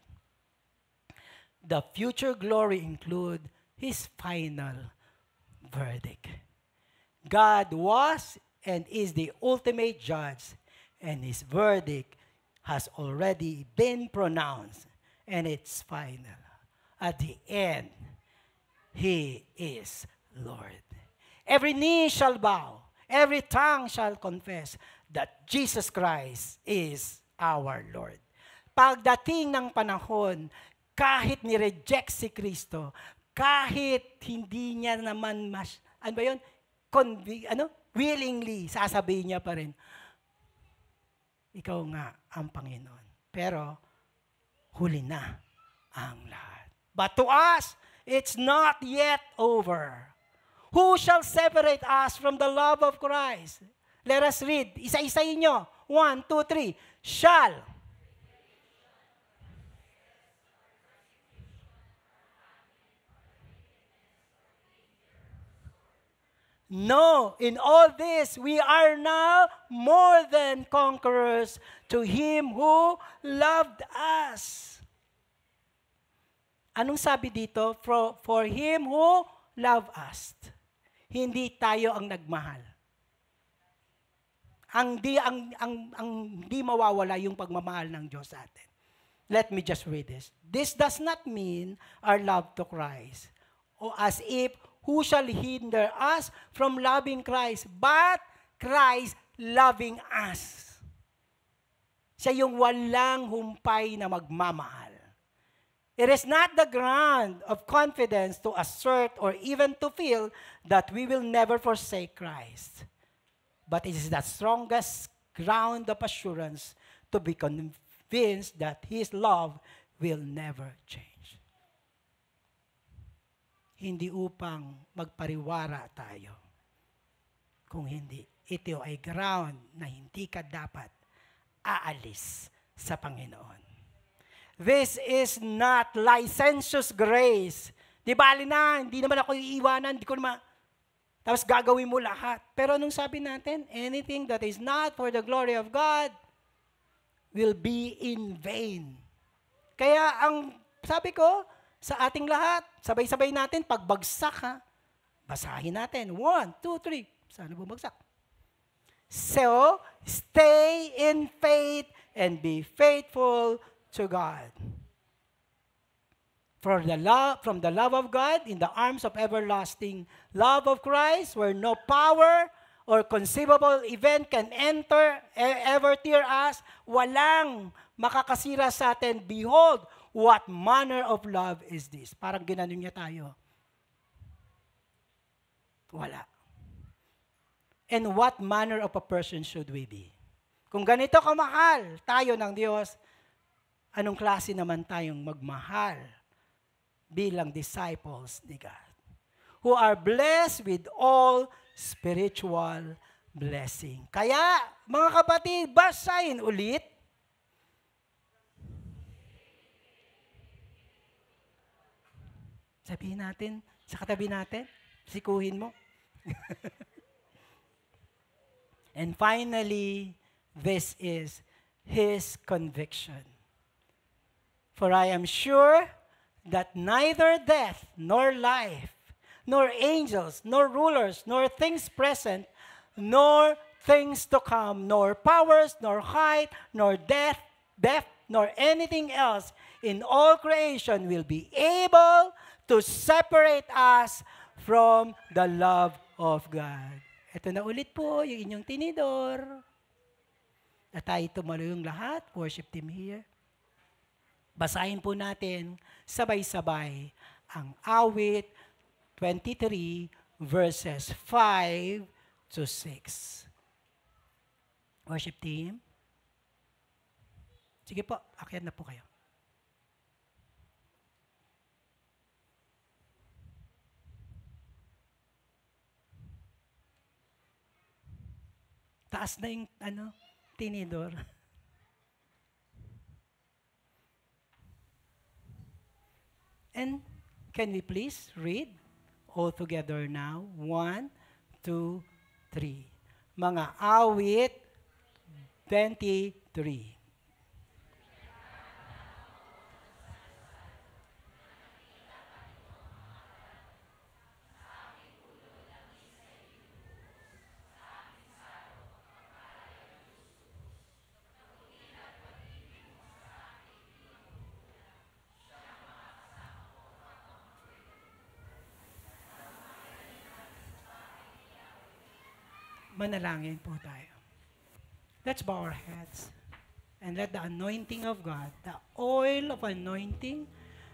Speaker 1: The future glory include His final verdict. God was and is the ultimate judge, and His verdict has already been pronounced, and it's final. At the end, He is Lord. Every knee shall bow, every tongue shall confess that Jesus Christ is our Lord. Pagdating ng panahon, kahit ni-reject si Kristo, kahit hindi niya naman ano ba yun? Willingly, sasabihin niya pa rin, ikaw nga ang Panginoon. Pero, huli na ang lahat. But to us, it's not yet over. Who shall separate us from the love of Christ? Let us read. Isa-isayin nyo. 1, 2, 3. Shall. No, in all this, we are now more than conquerors to Him who loved us. Anong sabi dito? For Him who loved us. Hindi tayo ang nagmahal. Ang di mawawala yung pagmamahal ng Diyos sa atin. Let me just read this. This does not mean our love to Christ, or as if who shall hinder us from loving Christ, but Christ loving us. Siya yung walang humpay na magmamahal. It is not the ground of confidence to assert or even to feel that we will never forsake Christ. But it is the strongest ground of assurance to be convinced that His love will never change. Hindi upang magpariwara tayo. Kung hindi, ito ay ground na hindi ka dapat aalis sa Panginoon. This is not licentious grace. Di bali na, hindi naman ako iiwanan, hindi ko naman, tapos gagawin mo lahat. Pero anong sabi natin? Anything that is not for the glory of God will be in vain. Kaya ang sabi ko, sa ating lahat, sabay-sabay natin, pagbagsak ha, basahin natin. 1, 2, 3. Sana bumagsak. So, stay in faith and be faithful to God. From the love of God, in the arms of everlasting love of Christ, where no power or conceivable event can ever tear us, walang makakasira sa atin. Behold, what manner of love is this? Parang ginanon niya tayo. Wala. And what manner of a person should we be? Kung ganito kamahal tayo ng Diyos, anong klase naman tayong magmahal bilang disciples ni God, who are blessed with all spiritual blessing. Kaya, mga kapatid, basahin ulit. Sabihin natin, sa katabi natin, sikuhin mo. And finally, this is His conviction. For I am sure that neither death, nor life, nor angels, nor rulers, nor things present, nor things to come, nor powers, nor height, nor depth, nor anything else in all creation will be able to separate us from the love of God. Ito na ulit po, yung inyong tinidor. At tayo tumalo yung lahat. Worship team here. Basahin po natin sabay-sabay ang awit 23 verses 5 to 6. Worship team. Sige po, akyat na po kayo. Taas na yung tinidor. And can we please read all together now? 1, 2, 3. Mga awit 23. Manalangin po tayo. Let's bow our heads and let the anointing of God, the oil of anointing,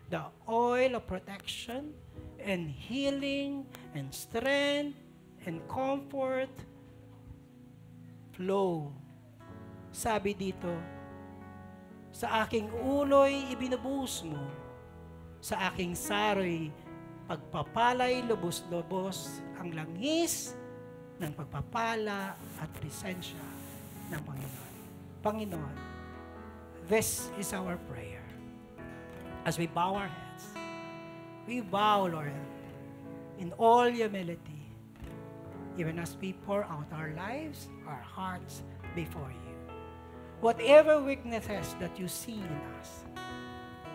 Speaker 1: the oil of protection and healing and strength and comfort flow. Sabi dito, sa aking ulo'y ibinubuhos mo, sa aking saro'y pagpapalay lubos-lubos ang langis ng pagpapala at presensya ng Panginoon. Panginoon, this is our prayer. As we bow our heads, we bow, Lord, in all humility, even as we pour out our lives, our hearts before you. Whatever weaknesses that you see in us,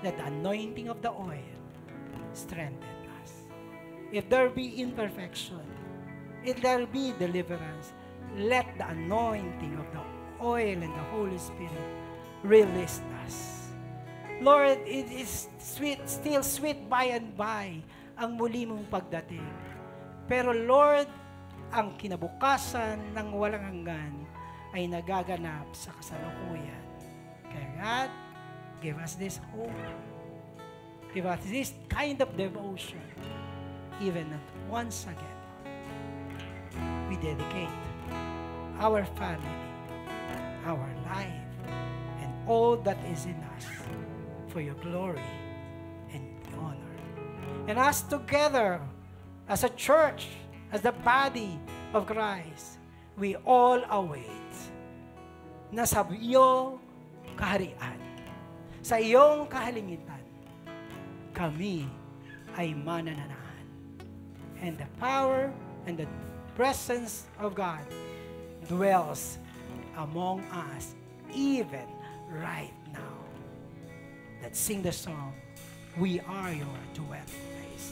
Speaker 1: that the anointing of the oil strengthen us. If there be imperfection, if there be deliverance, let the anointing of the oil and the Holy Spirit release us. Lord, it is sweet, still sweet by and by ang muli mong pagdating. Pero Lord, ang kinabukasan ng walang hanggan ay nagaganap sa kasalukuyan. Kaya God, give us this hope. Give us this kind of devotion. Even once again, we dedicate our family, our life, and all that is in us for your glory and honor. And us together, as a church, as the body of Christ, we all await na sa iyong kaharian, sa iyong kahalingitan, kami ay manananahan. And the power and the presence of God dwells among us even right now. Let's sing the song, We Are Your Dwelling Place.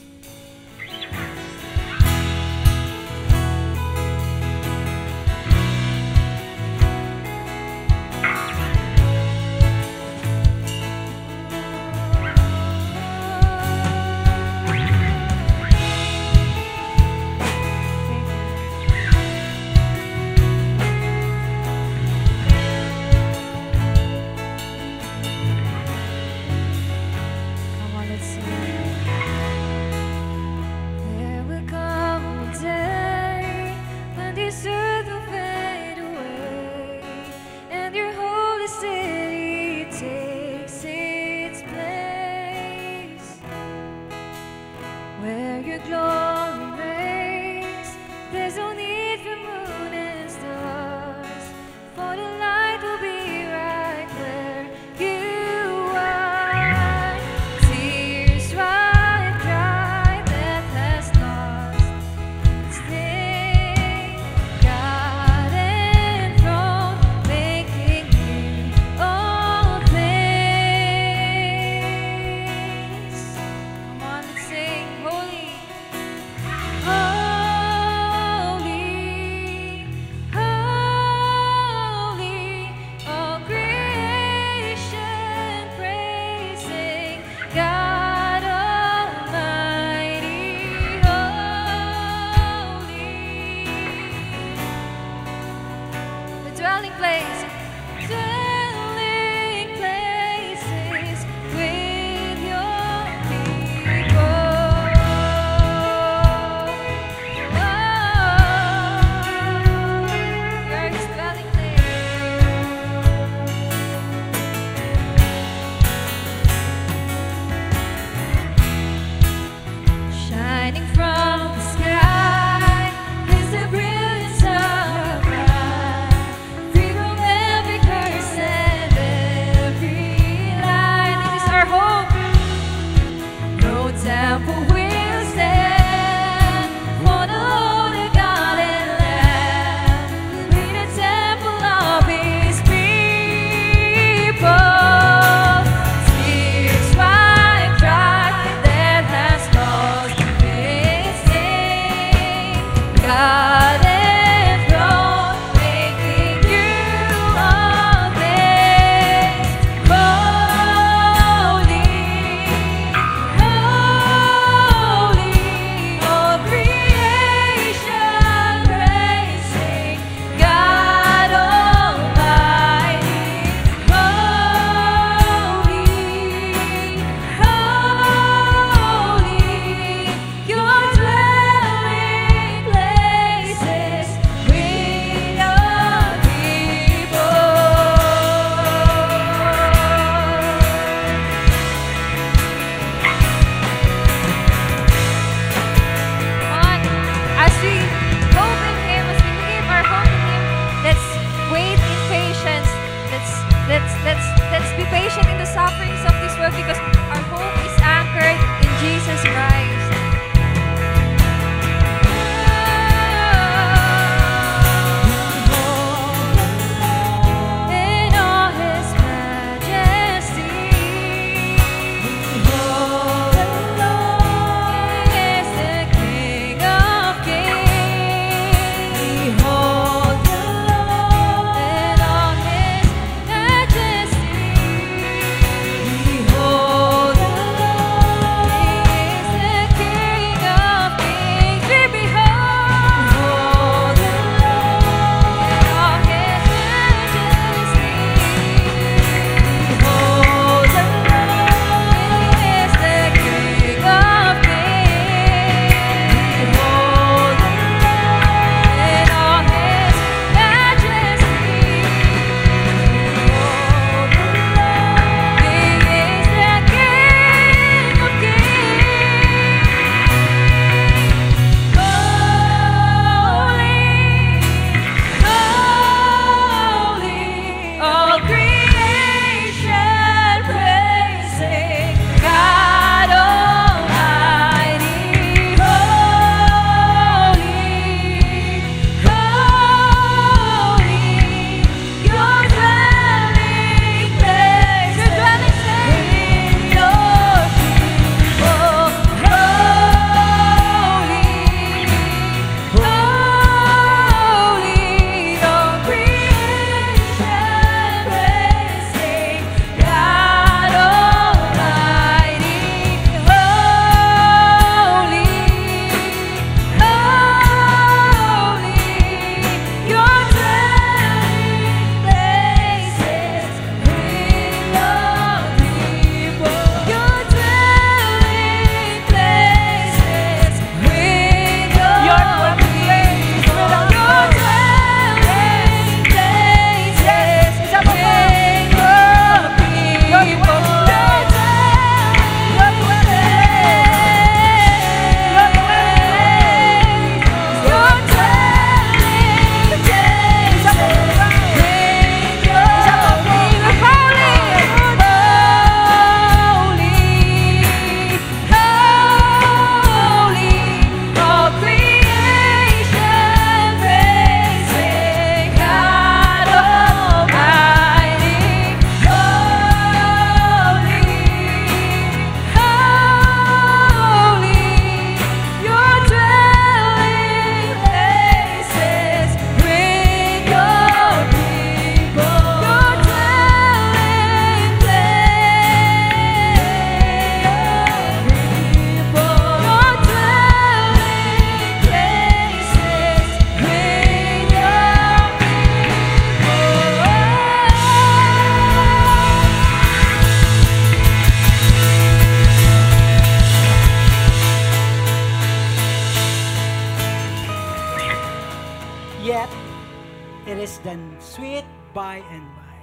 Speaker 1: It is done sweet by and by.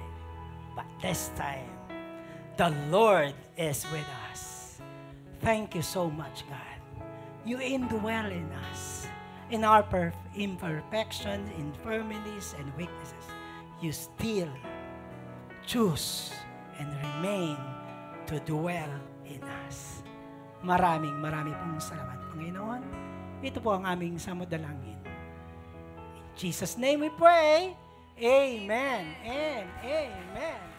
Speaker 1: But this time, the Lord is with us. Thank you so much, God. You indwell in us. In our imperfections, infirmities, and weaknesses, you still choose and remain to dwell in us. Maraming pong salamat, Panginoon. Ito po ang aming samudalangin. In Jesus' name we pray. Amen and amen.